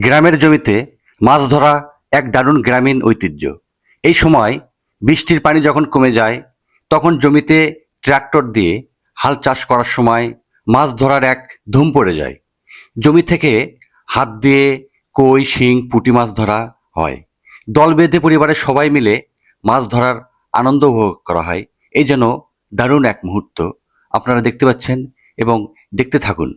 গ্রামের জমিতে মাছ ধরা এক দারুণ গ্রামীণ ঐতিহ্য। এই সময় বৃষ্টির পানি যখন কমে যায়, তখন জমিতে ট্রাক্টর দিয়ে হাল চাষ করার সময় মাছ ধরার এক ধুম পড়ে যায়। জমি থেকে হাত দিয়ে কই, শিং, পুঁটি মাছ ধরা হয়। দল বেঁধে পরিবারের সবাই মিলে মাছ ধরার আনন্দ উপভোগ করা হয়। এই যেন দারুণ এক মুহূর্ত। আপনারা দেখতে পাচ্ছেন এবং দেখতে থাকুন।